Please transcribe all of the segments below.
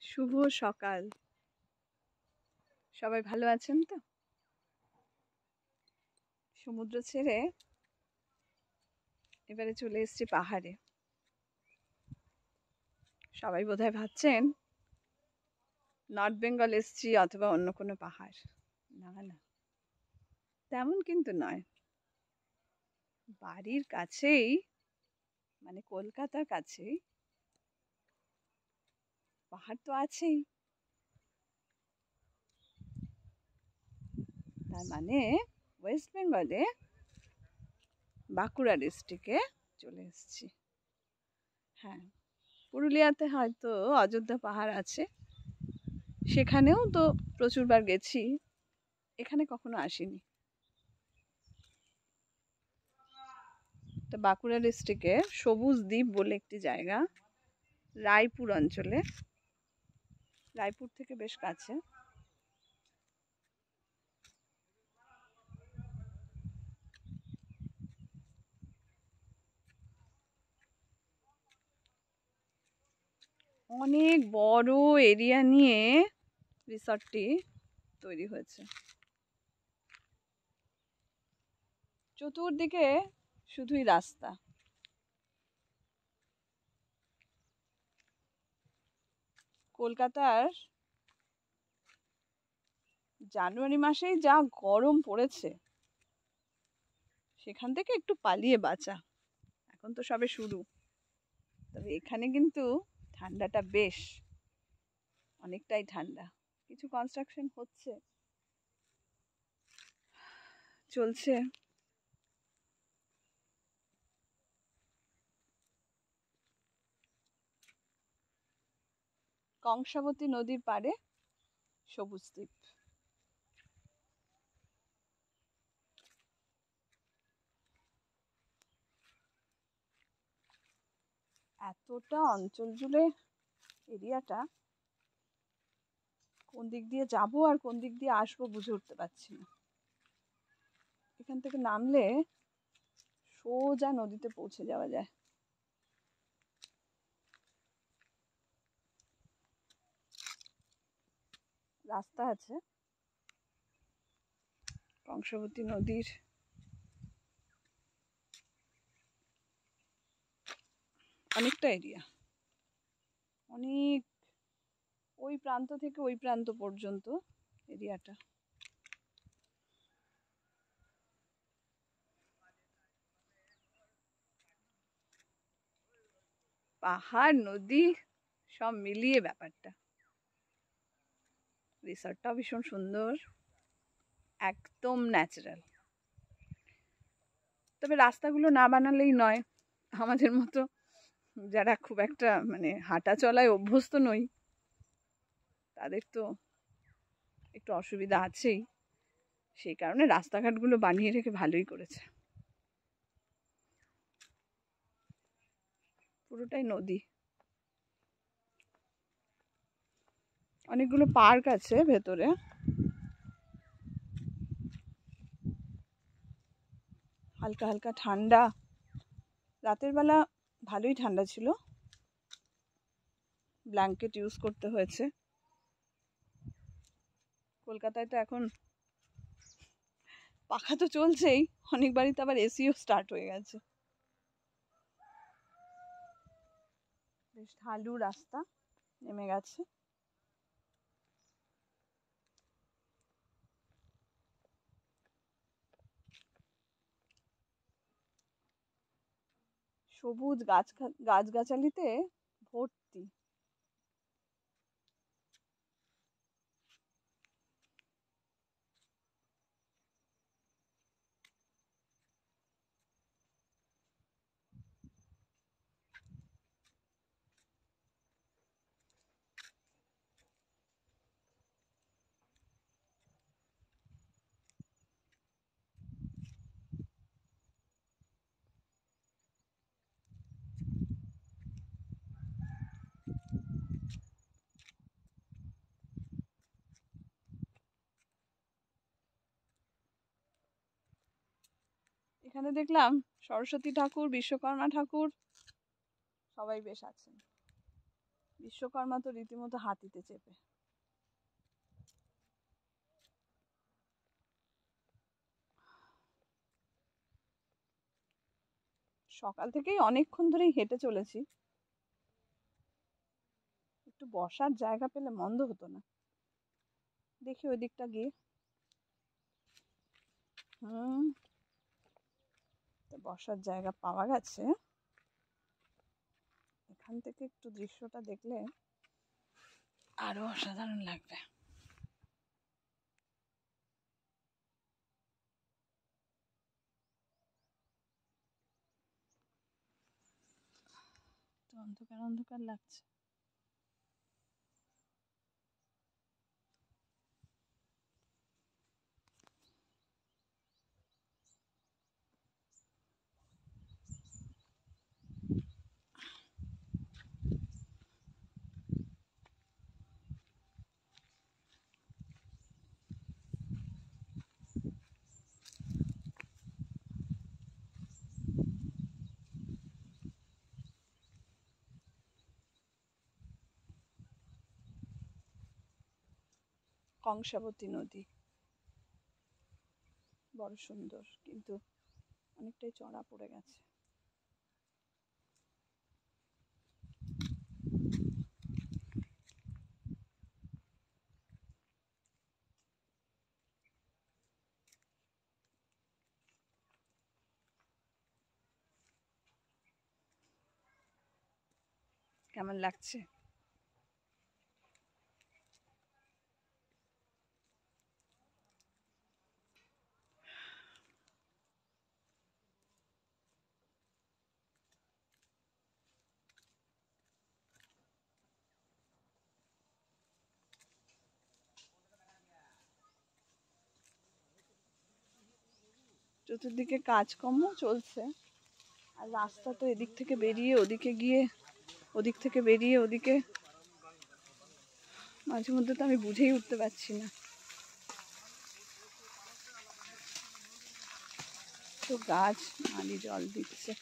শুভ সকাল। সবাই ভালো আছেন তো? সমুদ্র ছেড়ে এবারে চলে এসেছি পাহাড়ে। সবাই বোধহয় ভাবছেন নর্থ বেঙ্গল এসেছি অথবা অন্য কোনো পাহাড়। না না, তেমন কিন্তু নয়। বাড়ির কাছেই, মানে কলকাতার কাছেই পাহাড় তো আছেই। তার মানে ওয়েস্ট বেঙ্গলে বাঁকুড়া ডিস্ট্রিক্টে চলে এসেছি। হ্যাঁ, পুরুলিয়াতে হয়তো অযোধ্যা পাহাড় আছে, সেখানেও তো প্রচুরবার গেছি, এখানে কখনো আসিনি। তো বাঁকুড়া ডিস্ট্রিক্টে সবুজ দ্বীপ বলে একটি জায়গা, রায়পুর অঞ্চলে, রায়পুর থেকে বেশ কাছে। অনেক বড় এরিয়া নিয়ে রিসর্টটি তৈরি হয়েছে। চতুর্দিকে শুধুই রাস্তা। কলকাতার জানুয়ারি মাসেই যা গরম পড়েছে, সেখান থেকে একটু পালিয়ে বাঁচা। এখন তো সবে শুরু, তবে এখানে কিন্তু ঠান্ডাটা বেশ, অনেকটাই ঠান্ডা। কিছু কনস্ট্রাকশন হচ্ছে, চলছে। কংসাবতী নদীর পাড়ে সবুজ দ্বীপ। এতটা অঞ্চল জুড়ে এরিয়াটা, কোন দিক দিয়ে যাব আর কোন দিক দিয়ে আসবো বুঝে উঠতে পারছি না। এখান থেকে নামলে সোজা নদীতে পৌঁছে যাওয়া যায়। রাস্তা আছে কংসাবতী নদীর অনেকটা এরিয়া, অনেক, ওই প্রান্ত থেকে ওই প্রান্ত পর্যন্ত এরিয়াটা। পাহাড় নদী সব মিলিয়ে ব্যাপারটা। রিসর্টটাও ভীষণ সুন্দর, একদম ন্যাচারাল। তবে রাস্তাগুলো না বানালেই নয়। আমাদের মতো যারা খুব একটা মানে হাঁটা চলায় অভ্যস্ত নই, তাদের তো একটু অসুবিধা আছেই। সেই কারণে রাস্তাঘাটগুলো বানিয়ে রেখে ভালোই করেছে। পুরোটাই নদী। অনেকগুলো পার্ক আছে ভেতরে। হালকা হালকা ঠান্ডা, রাতের বেলা ভালোই ঠান্ডা ছিল, ব্ল্যাঙ্কেট ইউজ করতে হয়েছে। কলকাতায় তো এখন পাখা তো চলছেই, অনেক বাড়িতে আবার এসিও স্টার্ট হয়ে গেছে। বেশ ঢালু রাস্তা নেমে গেছে। সবুজ গাছগাছালিতে ভর্তি। এখানে দেখলাম সরস্বতী ঠাকুর, বিশ্বকর্মা ঠাকুর সবাই বেশ আছেন। বিশ্বকর্মা তো রীতিমতো হাতিতে চেপে। সকাল থেকেই অনেকক্ষণ ধরেই হেঁটে চলেছি, একটু বসার জায়গা পেলে মন্দ হতো না। দেখি ওই দিকটা গিয়ে। বসার জায়গা পাওয়া গেছে। এখান থেকে একটু দৃশ্যটা দেখলে আরো অসাধারণ লাগবে। অন্ধকার অন্ধকার লাগছে। কংসাবতী নদী বড় সুন্দর, কিন্তু অনেকটাই চড়া পড়ে গেছে। কেমন লাগছে? চতুর্দিকে কাজকর্ম চলছে, আর রাস্তা তো এদিক থেকে বেরিয়ে ওদিকে গিয়ে, ওদিক থেকে বেরিয়ে ওদিকে, মাঝে মধ্যে তো আমি বুঝেই উঠতে পারছি না। তো গাছ মালি জল দিচ্ছে।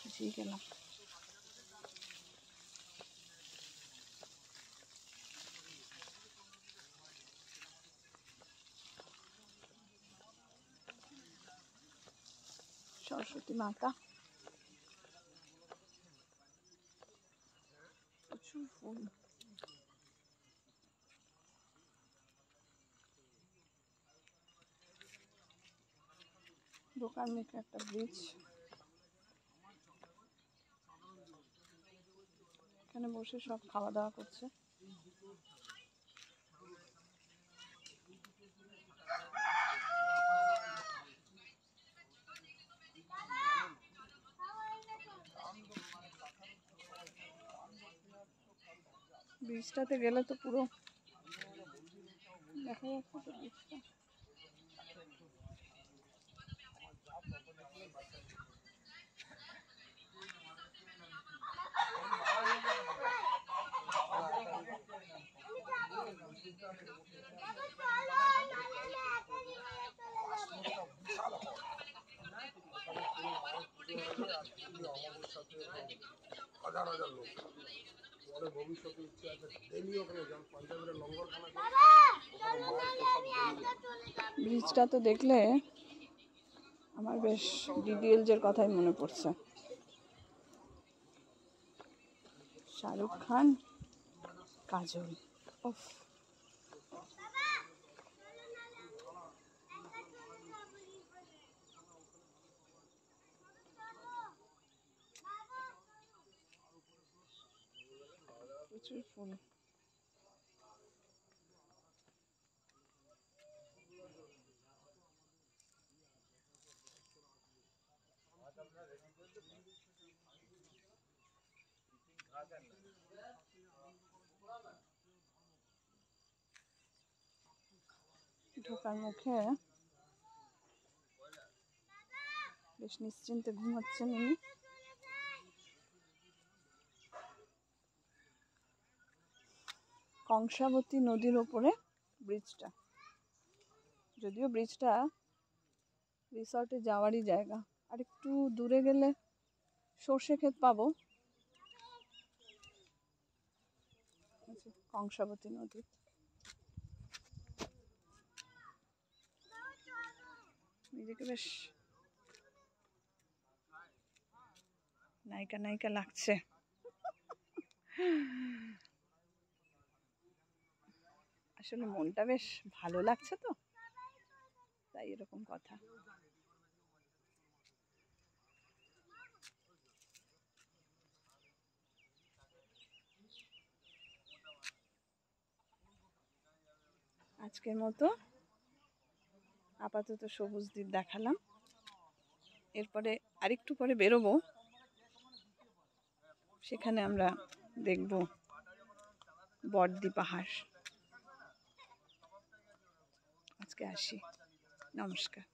বুঝেই গেলাম। সরস্বতী মাতা, প্রচুর ফুল। ঢোকার মুখে একটা ব্রিজ, এখানে বসে সব খাওয়া দাওয়া করছে। ব্রিজটাতে গেলে তো পুরো দেখা যাচ্ছে তো ব্রিজটা। হাজার হাজার লোক পরে ভবিষ্যতে ইচ্ছে আছে ডেলি ওখানে যান, পাঞ্জাবের লঙ্গরখানা। ব্রিজটা তো দেখলে আমার বেশ ডিডিএলজের কথাই মনে পড়ছে। শাহরুখ খান, কাজল, উফ। প্রচুর ফুল। ঢোকার মুখে বেশ নিশ্চিন্তে ঘুমাচ্ছেন উনি। কংসাবতী নদীর ওপরে ব্রিজটা, যদিও ব্রিজটা রিসর্টে যাওয়ারই জায়গা। আর একটু দূরে গেলে সর্ষে ক্ষেত পাবো। কংসাবতী নদী, নিজেকে বেশ নায়িকা নায়িকা লাগছে। আসলে মনটা বেশ ভালো লাগছে তো, তাই এরকম কথা। আজকের মতো আপাতত সবুজ দ্বীপ দেখালাম, এরপরে আরেকটু পরে বেরোবো, সেখানে আমরা দেখব বর্দি পাহাড়। আজকে আসি, নমস্কার।